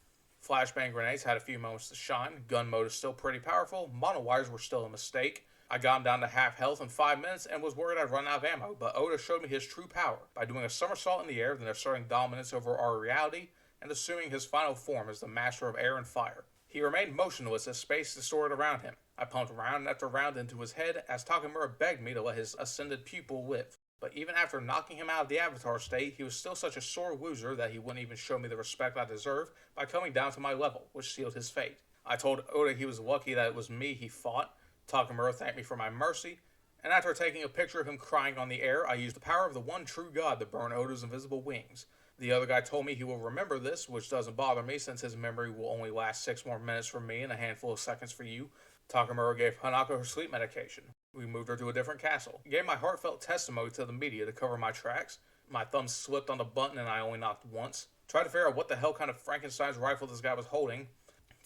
Flashbang grenades had a few moments to shine, gun mode is still pretty powerful, monowires were still a mistake. I got him down to half health in 5 minutes and was worried I'd run out of ammo, but Oda showed me his true power by doing a somersault in the air, then asserting dominance over our reality, and assuming his final form as the master of air and fire. He remained motionless as space distorted around him. I pumped round after round into his head as Takamura begged me to let his ascended pupil live. But even after knocking him out of the avatar state, he was still such a sore loser that he wouldn't even show me the respect I deserved by coming down to my level, which sealed his fate. I told Oda he was lucky that it was me he fought. Takamura thanked me for my mercy, and after taking a picture of him crying on the air, I used the power of the one true god to burn Oda's invisible wings. The other guy told me he will remember this, which doesn't bother me since his memory will only last 6 more minutes for me and a handful of seconds for you. Takamura gave Hanako her sleep medication. We moved her to a different castle. Gave my heartfelt testimony to the media to cover my tracks. My thumb slipped on the button and I only knocked once. Tried to figure out what the hell kind of Frankenstein's rifle this guy was holding.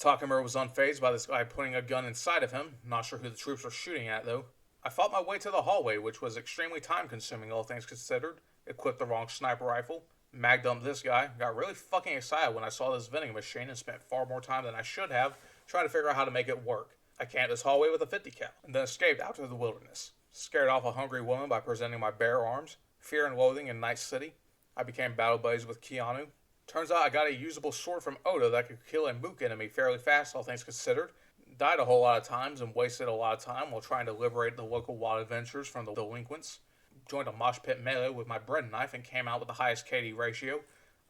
Takamura was unfazed by this guy putting a gun inside of him. Not sure who the troops were shooting at though. I fought my way to the hallway, which was extremely time consuming all things considered. Equipped the wrong sniper rifle. Mag dumped this guy. Got really fucking excited when I saw this vending machine and spent far more time than I should have trying to figure out how to make it work. I camped this hallway with a 50 cal, and then escaped out to the wilderness. Scared off a hungry woman by presenting my bare arms. Fear and loathing in Night City. I became battle buddies with Keanu. Turns out I got a usable sword from Oda that could kill a mook enemy fairly fast, all things considered. Died a whole lot of times and wasted a lot of time while trying to liberate the local wild adventurers from the delinquents. Joined a mosh pit melee with my bread knife and came out with the highest KD ratio.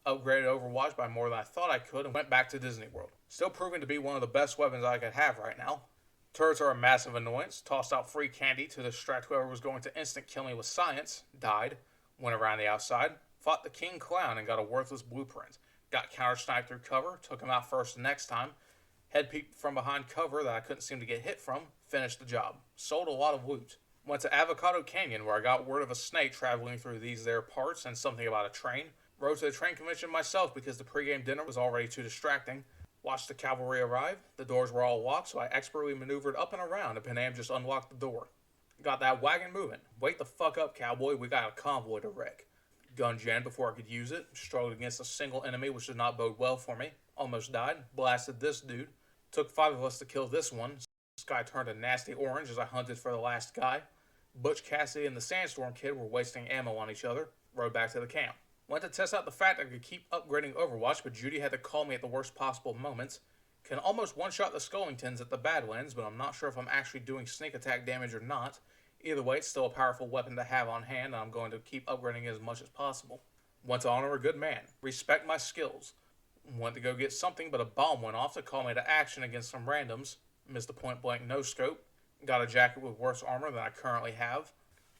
Upgraded Overwatch by more than I thought I could and went back to Disney World. Still proving to be one of the best weapons I could have right now. Turrets are a massive annoyance. Tossed out free candy to distract whoever was going to instant kill me with science. Died. Went around the outside. Fought the King Clown and got a worthless blueprint. Got counter-sniped through cover. Took him out first the next time. Head peeked from behind cover that I couldn't seem to get hit from. Finished the job. Sold a lot of loot. Went to Avocado Canyon where I got word of a snake traveling through these there parts and something about a train. Rode to the train convention myself because the pregame dinner was already too distracting. Watched the cavalry arrive. The doors were all locked, so I expertly maneuvered up and around, and Panam just unlocked the door. Got that wagon moving. Wait the fuck up, cowboy. We got a convoy to wreck. Gun jammed before I could use it. Struggled against a single enemy, which did not bode well for me. Almost died. Blasted this dude. Took 5 of us to kill this one. Sky turned a nasty orange as I hunted for the last guy. Butch Cassidy and the Sandstorm Kid were wasting ammo on each other. Rode back to the camp. Went to test out the fact I could keep upgrading Overwatch, but Judy had to call me at the worst possible moments. Can almost one-shot the Skullingtons at the Badlands, but I'm not sure if I'm actually doing sneak attack damage or not. Either way, it's still a powerful weapon to have on hand, and I'm going to keep upgrading it as much as possible. Want to honor a good man. Respect my skills. Went to go get something, but a bomb went off to call me to action against some randoms. Missed a point-blank no-scope. Got a jacket with worse armor than I currently have.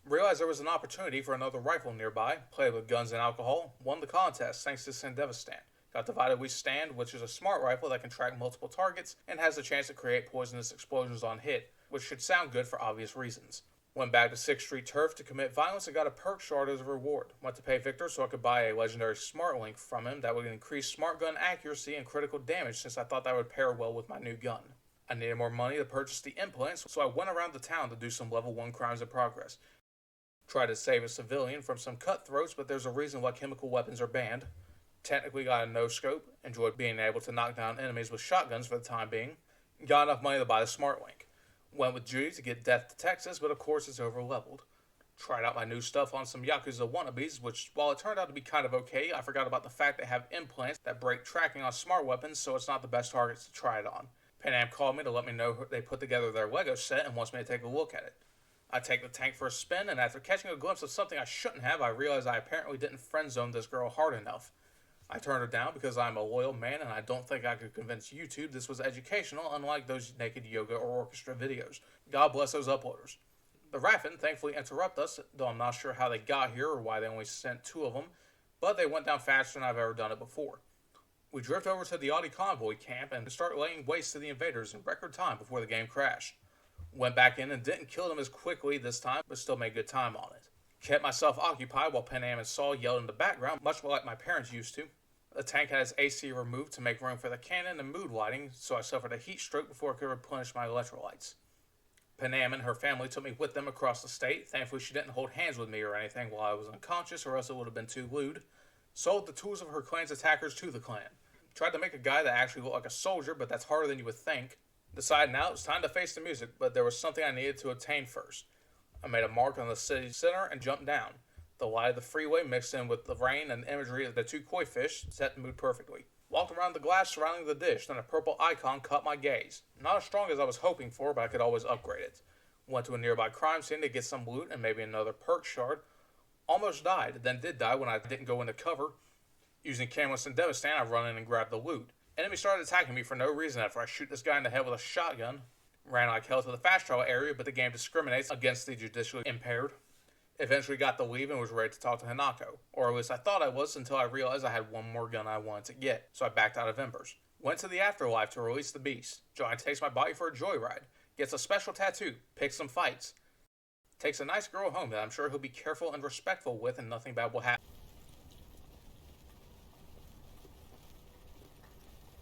Realized there was an opportunity for another rifle nearby. Played with guns and alcohol. Won the contest thanks to Sandevistan. Got Divided We Stand, which is a smart rifle that can track multiple targets and has the chance to create poisonous explosions on hit, which should sound good for obvious reasons. Went back to 6th Street Turf to commit violence and got a perk shard as a reward. Went to pay Victor so I could buy a legendary smart link from him that would increase smart gun accuracy and critical damage since I thought that would pair well with my new gun. I needed more money to purchase the implants, so I went around the town to do some level 1 crimes in progress. Tried to save a civilian from some cutthroats, but there's a reason why chemical weapons are banned. Technically got a no-scope, enjoyed being able to knock down enemies with shotguns for the time being. Got enough money to buy the smart link. Went with Judy to get Death to Texas, but of course it's over-leveled. Tried out my new stuff on some Yakuza wannabes, which, while it turned out to be kind of okay, I forgot about the fact they have implants that break tracking on smart weapons, so it's not the best targets to try it on. Pan Am called me to let me know they put together their Lego set and wants me to take a look at it. I take the tank for a spin, and after catching a glimpse of something I shouldn't have, I realized I apparently didn't friend-zone this girl hard enough. I turned her down because I'm a loyal man and I don't think I could convince YouTube this was educational, unlike those naked yoga or orchestra videos. God bless those uploaders. The Raffin thankfully interrupt us, though I'm not sure how they got here or why they only sent 2 of them, but they went down faster than I've ever done it before. We drift over to the Audi convoy camp and start laying waste to the invaders in record time before the game crashed. Went back in and didn't kill them as quickly this time, but still made good time on it. Kept myself occupied while Pan Am and Saul yelled in the background, much like my parents used to. The tank had its AC removed to make room for the cannon and mood lighting, so I suffered a heat stroke before I could replenish my electrolytes. Pan Am and her family took me with them across the state. Thankfully, she didn't hold hands with me or anything while I was unconscious, or else it would have been too lewd. Sold the tools of her clan's attackers to the clan. Tried to make a guy that actually looked like a soldier, but that's harder than you would think. Decided now it was time to face the music, but there was something I needed to obtain first. I made a mark on the city center and jumped down. The light of the freeway mixed in with the rain and imagery of the 2 koi fish set the mood perfectly. Walked around the glass surrounding the dish, then a purple icon caught my gaze. Not as strong as I was hoping for, but I could always upgrade it. Went to a nearby crime scene to get some loot and maybe another perk shard. Almost died, then did die when I didn't go into cover. Using Camelus and Devastator, I run in and grab the loot. Enemy started attacking me for no reason after I shoot this guy in the head with a shotgun. Ran like hell to the fast travel area, but the game discriminates against the judicially impaired. Eventually got the leave and was ready to talk to Hanako. Or at least I thought I was until I realized I had one more gun I wanted to get, so I backed out of Embers. Went to the afterlife to release the beast. Johnny takes my body for a joyride. Gets a special tattoo. Picks some fights. Takes a nice girl home that I'm sure he'll be careful and respectful with and nothing bad will happen.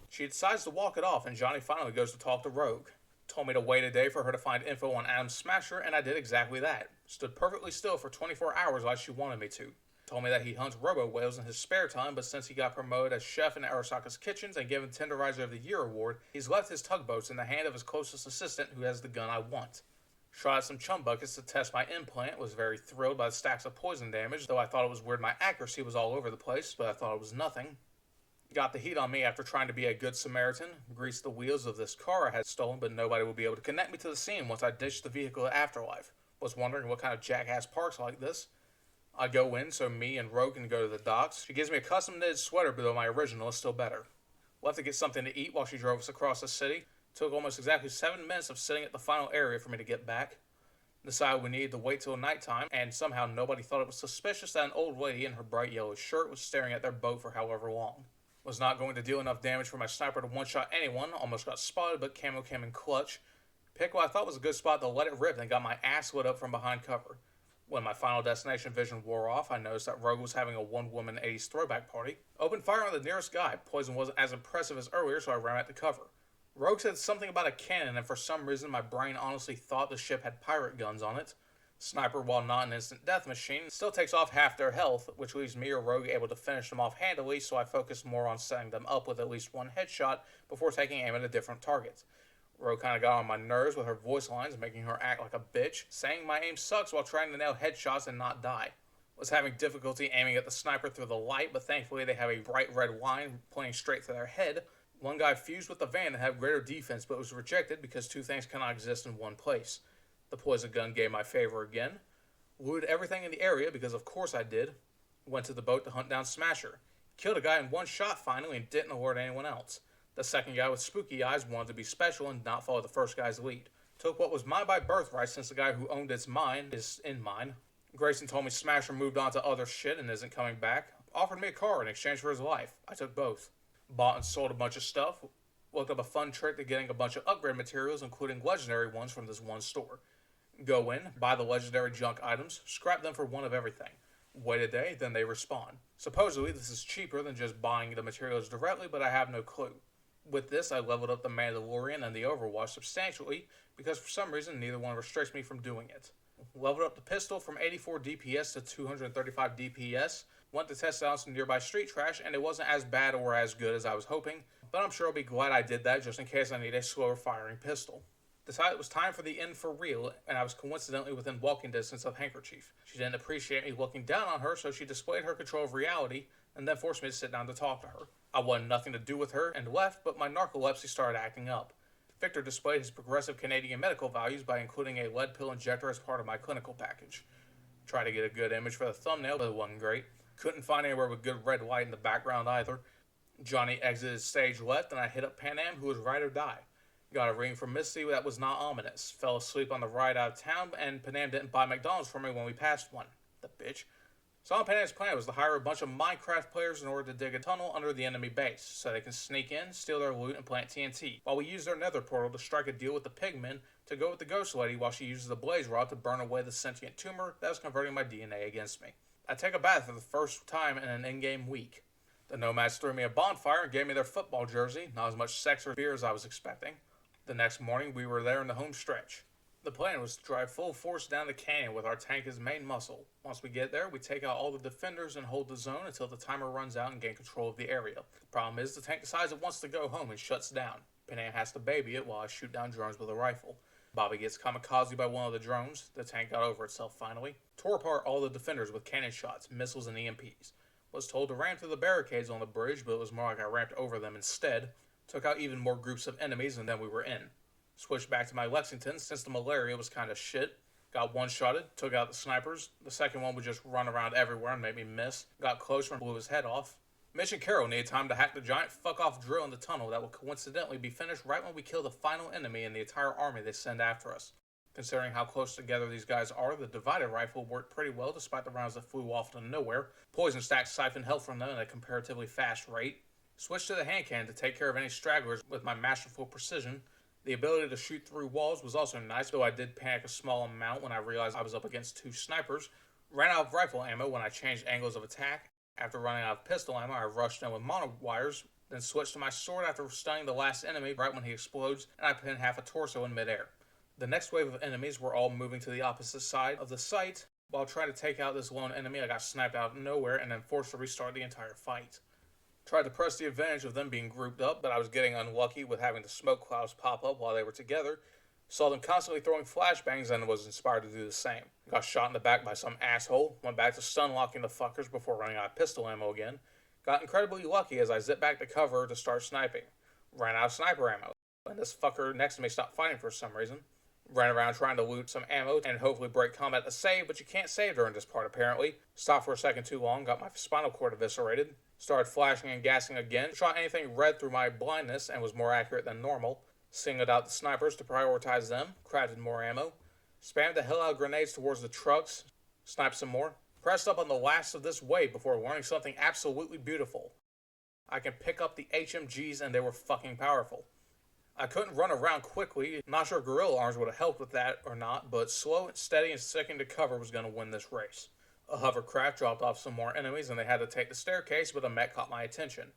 She decides to walk it off and Johnny finally goes to talk to Rogue. Told me to wait a day for her to find info on Adam Smasher, and I did exactly that. Stood perfectly still for 24 hours like she wanted me to. Told me that he hunts robo-whales in his spare time, but since he got promoted as chef in Arasaka's kitchens and given Tenderizer of the Year award, he's left his tugboats in the hand of his closest assistant who has the gun I want. Shot at some chum buckets to test my implant, was very thrilled by the stacks of poison damage, though I thought it was weird my accuracy was all over the place, but I thought it was nothing. Got the heat on me after trying to be a good Samaritan, greased the wheels of this car I had stolen, but nobody would be able to connect me to the scene once I ditched the vehicle at Afterlife. Was wondering what kind of jackass parks like this. I go in so me and Rogue can go to the docks. She gives me a custom knitted sweater, but though my original is still better. Left to get something to eat while she drove us across the city. Took almost exactly 7 minutes of sitting at the final area for me to get back. Decided we needed to wait till nighttime, and somehow nobody thought it was suspicious that an old lady in her bright yellow shirt was staring at their boat for however long. Was not going to deal enough damage for my sniper to one-shot anyone. Almost got spotted, but camo came in clutch. Picked what I thought was a good spot to let it rip and got my ass lit up from behind cover. When my final destination vision wore off, I noticed that Rogue was having a one-woman 80s throwback party. Opened fire on the nearest guy. Poison wasn't as impressive as earlier, so I ran out to cover. Rogue said something about a cannon, and for some reason my brain honestly thought the ship had pirate guns on it. Sniper, while not an instant death machine, still takes off half their health, which leaves me or Rogue able to finish them off handily, so I focus more on setting them up with at least one headshot before taking aim at a different target. Rogue kinda got on my nerves with her voice lines, making her act like a bitch, saying my aim sucks while trying to nail headshots and not die. Was having difficulty aiming at the sniper through the light, but thankfully they have a bright red line pointing straight to their head. One guy fused with the van and had greater defense, but was rejected because two things cannot exist in one place. The poison gun gained my favor again. Looted everything in the area, because of course I did. Went to the boat to hunt down Smasher. Killed a guy in one shot finally and didn't alert anyone else. The second guy with spooky eyes wanted to be special and not follow the first guy's lead. Took what was mine by birthright since the guy who owned its mine is in mine. Grayson told me Smasher moved on to other shit and isn't coming back. Offered me a car in exchange for his life. I took both. Bought and sold a bunch of stuff. Looked up a fun trick to getting a bunch of upgrade materials, including legendary ones from this one store. Go in, buy the legendary junk items, scrap them for one of everything. Wait a day, then they respawn. Supposedly this is cheaper than just buying the materials directly, but I have no clue. With this, I leveled up the Mandalorian and the Overwatch substantially, because for some reason neither one restricts me from doing it. Leveled up the pistol from 84 DPS to 235 DPS, went to test out some nearby street trash, and it wasn't as bad or as good as I was hoping, but I'm sure I'll be glad I did that just in case I need a slower firing pistol. Decided it was time for the end for real, and I was coincidentally within walking distance of Handkerchief. She didn't appreciate me looking down on her, so she displayed her control of reality, and then forced me to sit down to talk to her. I wanted nothing to do with her and left, but my narcolepsy started acting up. Victor displayed his progressive Canadian medical values by including a lead pill injector as part of my clinical package. Tried to get a good image for the thumbnail, but it wasn't great. Couldn't find anywhere with good red light in the background either. Johnny exited stage left, and I hit up Panam, who was ride or die. Got a ring from Misty that was not ominous. Fell asleep on the ride out of town, and Panam didn't buy McDonald's for me when we passed one. The bitch. Saul Panam's plan was to hire a bunch of Minecraft players in order to dig a tunnel under the enemy base, so they can sneak in, steal their loot, and plant TNT, while we use their nether portal to strike a deal with the pigmen to go with the ghost lady while she uses the blaze rod to burn away the sentient tumor that was converting my DNA against me. I take a bath for the first time in an in-game week. The Nomads threw me a bonfire and gave me their football jersey, not as much sex or beer as I was expecting. The next morning, we were there in the home stretch. The plan was to drive full force down the canyon with our tank as main muscle. Once we get there, we take out all the defenders and hold the zone until the timer runs out and gain control of the area. The problem is the tank decides it wants to go home and shuts down. Panam has to baby it while I shoot down drones with a rifle. Bobby gets kamikaze by one of the drones. The tank got over itself finally. Tore apart all the defenders with cannon shots, missiles, and EMPs. Was told to ram through the barricades on the bridge, but it was more like I ramped over them instead. Took out even more groups of enemies and then we were in. Switched back to my Lexington since the malaria was kind of shit. Got one-shotted, took out the snipers. The second one would just run around everywhere and make me miss. Got closer and blew his head off. Mitch and Carol needed time to hack the giant fuck-off drill in the tunnel that will coincidentally be finished right when we kill the final enemy and the entire army they send after us. Considering how close together these guys are, the divided rifle worked pretty well despite the rounds that flew off to nowhere. Poison stacks siphoned health from them at a comparatively fast rate. Switched to the hand cannon to take care of any stragglers with my masterful precision. The ability to shoot through walls was also nice, though I did panic a small amount when I realized I was up against two snipers. Ran out of rifle ammo when I changed angles of attack. After running out of pistol ammo, I rushed in with mono wires, then switched to my sword after stunning the last enemy right when he explodes, and I pinned half a torso in midair. The next wave of enemies were all moving to the opposite side of the site. While trying to take out this lone enemy, I got sniped out of nowhere and then forced to restart the entire fight. Tried to press the advantage of them being grouped up, but I was getting unlucky with having the smoke clouds pop up while they were together. Saw them constantly throwing flashbangs and was inspired to do the same. Got shot in the back by some asshole, went back to stun locking the fuckers before running out of pistol ammo again. Got incredibly lucky as I zipped back to cover to start sniping. Ran out of sniper ammo, and this fucker next to me stopped fighting for some reason. Ran around trying to loot some ammo and hopefully break combat to save, but you can't save during this part apparently. Stopped for a second too long, got my spinal cord eviscerated. Started flashing and gassing again. Shot anything red through my blindness and was more accurate than normal. Singled out the snipers to prioritize them. Crafted more ammo. Spammed the hell out of grenades towards the trucks. Sniped some more. Pressed up on the last of this wave before learning something absolutely beautiful. I can pick up the HMGs and they were fucking powerful. I couldn't run around quickly. Not sure gorilla arms would have helped with that or not, but slow, steady, and sticking to cover was going to win this race. A hovercraft dropped off some more enemies and they had to take the staircase, but a mech caught my attention.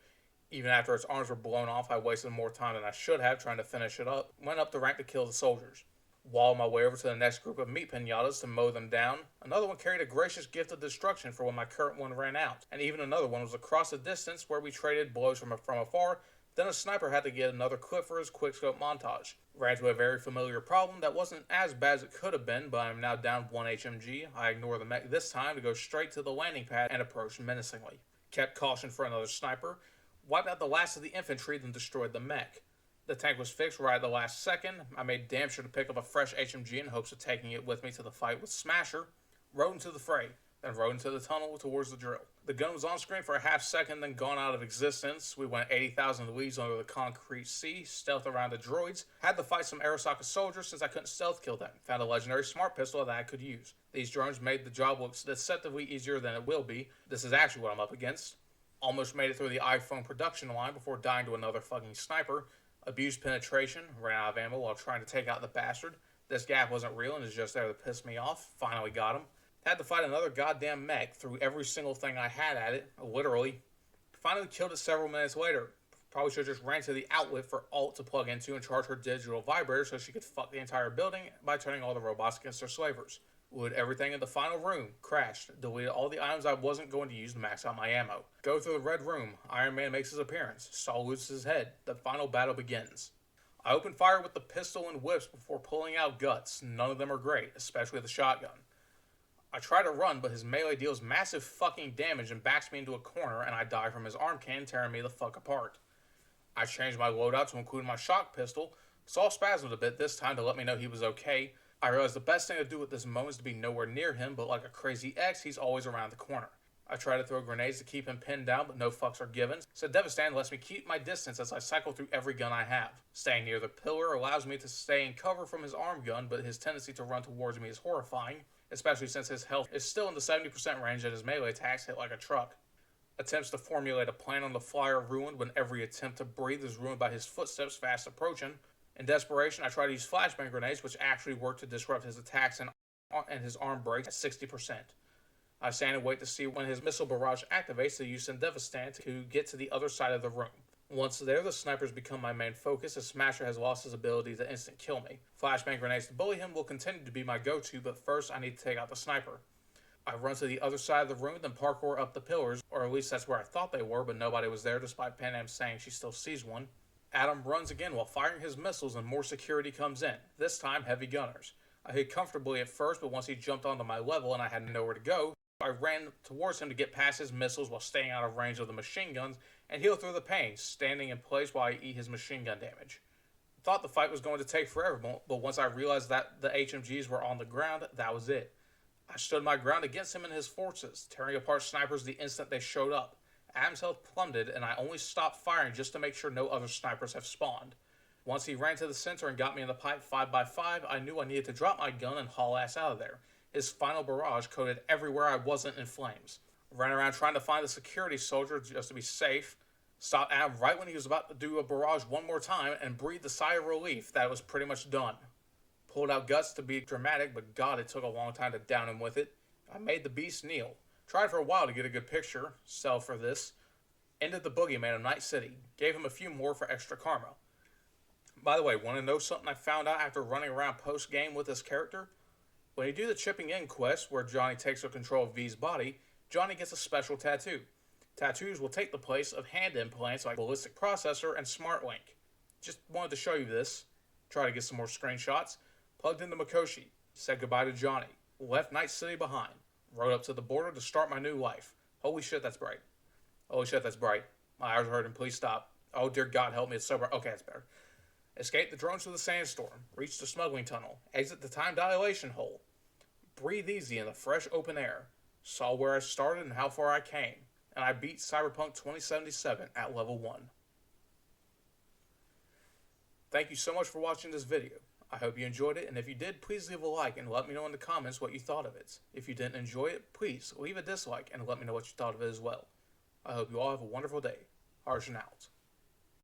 Even after its arms were blown off, I wasted more time than I should have trying to finish it up. Went up the rank to kill the soldiers. Walled my way over to the next group of meat pinatas to mow them down. Another one carried a gracious gift of destruction for when my current one ran out. And even another one was across the distance where we traded blows from afar. Then a sniper had to get another clip for his quickscope montage. Ran to a very familiar problem that wasn't as bad as it could have been, but I'm now down one HMG. I ignore the mech this time to go straight to the landing pad and approach menacingly. Kept caution for another sniper. Wiped out the last of the infantry, then destroyed the mech. The tank was fixed right at the last second. I made damn sure to pick up a fresh HMG in hopes of taking it with me to the fight with Smasher. Rode into the fray, then rode into the tunnel towards the drill. The gun was on screen for a half second, then gone out of existence. We went 80,000 leagues under the concrete sea, stealthed around the droids, had to fight some Arasaka soldiers since I couldn't stealth kill them, found a legendary smart pistol that I could use. These drones made the job look deceptively easier than it will be. This is actually what I'm up against. Almost made it through the iPhone production line before dying to another fucking sniper. Abused penetration, ran out of ammo while trying to take out the bastard. This gap wasn't real and is just there to piss me off. Finally got him. Had to fight another goddamn mech, threw every single thing I had at it, literally. Finally killed it several minutes later. Probably should have just ran to the outlet for Alt to plug into and charge her digital vibrator so she could fuck the entire building by turning all the robots against their slavers. Would everything in the final room, crashed, deleted all the items I wasn't going to use to max out my ammo. Go through the red room, Iron Man makes his appearance, Saul loses his head, the final battle begins. I opened fire with the pistol and whips before pulling out guts, none of them are great, especially the shotgun. I try to run, but his melee deals massive fucking damage and backs me into a corner and I die from his arm cannon tearing me the fuck apart. I changed my loadout to include my shock pistol, Saul spasmed a bit this time to let me know he was okay. I realized the best thing to do at this moment is to be nowhere near him, but like a crazy ex, he's always around the corner. I try to throw grenades to keep him pinned down, but no fucks are given, so Devastan lets me keep my distance as I cycle through every gun I have. Staying near the pillar allows me to stay in cover from his arm gun, but his tendency to run towards me is horrifying, especially since his health is still in the 70% range and his melee attacks hit like a truck. Attempts to formulate a plan on the fly are ruined when every attempt to breathe is ruined by his footsteps fast approaching. In desperation, I try to use flashbang grenades, which actually work to disrupt his attacks and his arm breaks at 60%. I stand and wait to see when his missile barrage activates to use Devastan to get to the other side of the room. Once there, the snipers become my main focus as Smasher has lost his ability to instant kill me. Flashbang grenades to bully him will continue to be my go-to, but first I need to take out the sniper. I run to the other side of the room, then parkour up the pillars, or at least that's where I thought they were, but nobody was there despite Pan Am saying she still sees one. Adam runs again while firing his missiles and more security comes in, this time heavy gunners. I hid comfortably at first, but once he jumped onto my level and I had nowhere to go, I ran towards him to get past his missiles while staying out of range of the machine guns and heal through the pain, standing in place while I eat his machine gun damage. Thought the fight was going to take forever, but once I realized that the HMGs were on the ground, that was it. I stood my ground against him and his forces, tearing apart snipers the instant they showed up. Adam's health plummeted, and I only stopped firing just to make sure no other snipers have spawned. Once he ran to the center and got me in the pipe 5x5, I knew I needed to drop my gun and haul ass out of there. His final barrage coated everywhere I wasn't in flames. Ran around trying to find the security soldier just to be safe. Stopped Adam right when he was about to do a barrage one more time and breathed a sigh of relief that it was pretty much done. Pulled out guts to be dramatic, but God, it took a long time to down him with it. I made the beast kneel. Tried for a while to get a good picture, sell for this. Ended the boogeyman of Night City. Gave him a few more for extra karma. By the way, want to know something I found out after running around post-game with this character? When you do the chipping in quest, where Johnny takes control of V's body, Johnny gets a special tattoo. Tattoos will take the place of hand implants like Ballistic Processor and Smart Link. Just wanted to show you this. Try to get some more screenshots. Plugged into Mikoshi. Said goodbye to Johnny. Left Night City behind. Rode up to the border to start my new life. Holy shit, that's bright. Holy shit, that's bright. My eyes are hurting. Please stop. Oh, dear God, help me. It's so bright. Okay, that's better. Escape the drones through the sandstorm. Reach the smuggling tunnel. Exit the time dilation hole. Breathe easy in the fresh open air. Saw where I started and how far I came. And I beat Cyberpunk 2077 at level 1. Thank you so much for watching this video. I hope you enjoyed it, and if you did, please leave a like and let me know in the comments what you thought of it. If you didn't enjoy it, please leave a dislike and let me know what you thought of it as well. I hope you all have a wonderful day. Harsh and out.